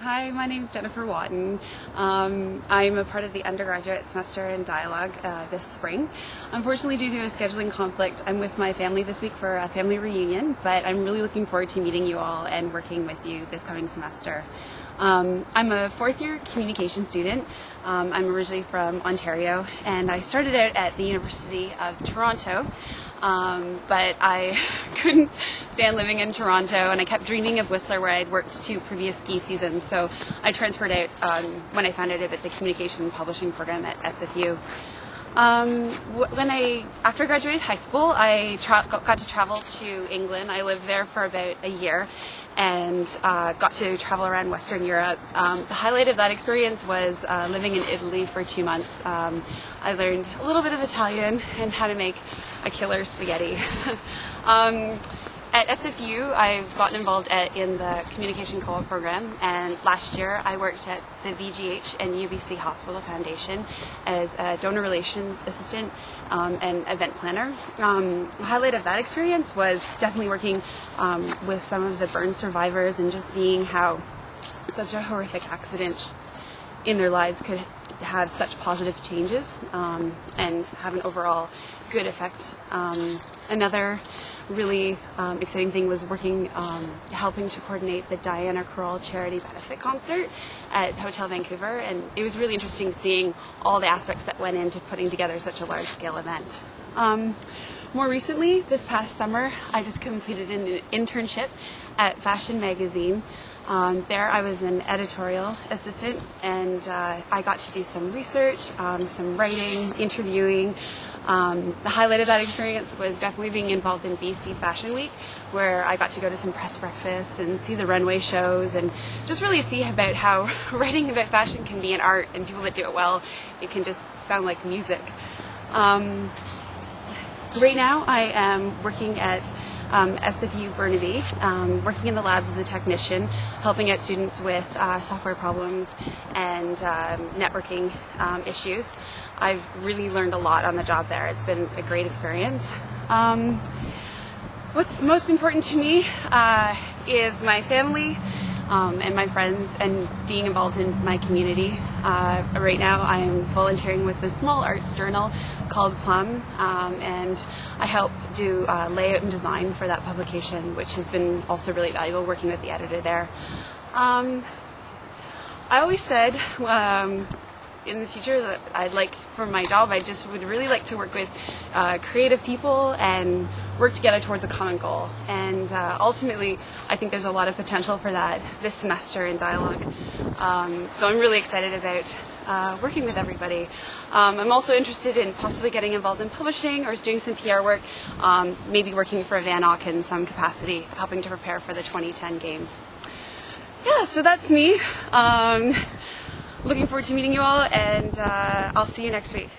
Hi, my name is Jennifer Watton. I'm a part of the undergraduate semester in dialogue this spring. Unfortunately, due to a scheduling conflict, I'm with my family this week for a family reunion, but I'm really looking forward to meeting you all and working with you this coming semester. I'm a fourth year communication student. I'm originally from Ontario, and I started out at the University of Toronto. But I couldn't stand living in Toronto, and I kept dreaming of Whistler, where I'd worked 2 previous ski seasons. So I transferred out when I found out about the communication and publishing program at SFU. After I graduated high school, I got to travel to England. I lived there for about a year and got to travel around Western Europe. The highlight of that experience was living in Italy for 2 months. I learned a little bit of Italian and how to make a killer spaghetti. At SFU, I've gotten involved in the communication co-op program, and last year I worked at the VGH and UBC Hospital Foundation as a donor relations assistant and event planner. The highlight of that experience was definitely working with some of the burn survivors and just seeing how such a horrific accident in their lives could have such positive changes and have an overall good effect. Another really exciting thing was helping to coordinate the Diana Krall charity benefit concert at Hotel Vancouver, and it was really interesting seeing all the aspects that went into putting together such a large-scale event. More recently, this past summer, I just completed an internship at Fashion Magazine. There I was an editorial assistant, and I got to do some research, some writing, interviewing. The highlight of that experience was definitely being involved in BC Fashion Week, where I got to go to some press breakfasts and see the runway shows and just really see about how writing about fashion can be an art, and people that do it well, it can just sound like music. Right now I am working at SFU Burnaby, working in the labs as a technician, helping out students with software problems and networking issues. I've really learned a lot on the job there. It's been a great experience. What's most important to me is my family and my friends and being involved in my community. Right now I'm volunteering with a small arts journal called Plum, and I help do layout and design for that publication, which has been also really valuable working with the editor there. I always said in the future that I'd like for my job, I just would really like to work with creative people and work together towards a common goal. And ultimately, I think there's a lot of potential for that this semester in dialogue. So I'm really excited about working with everybody. I'm also interested in possibly getting involved in publishing or doing some PR work, maybe working for Van Auken in some capacity, helping to prepare for the 2010 games. Yeah, so that's me. Looking forward to meeting you all, and I'll see you next week.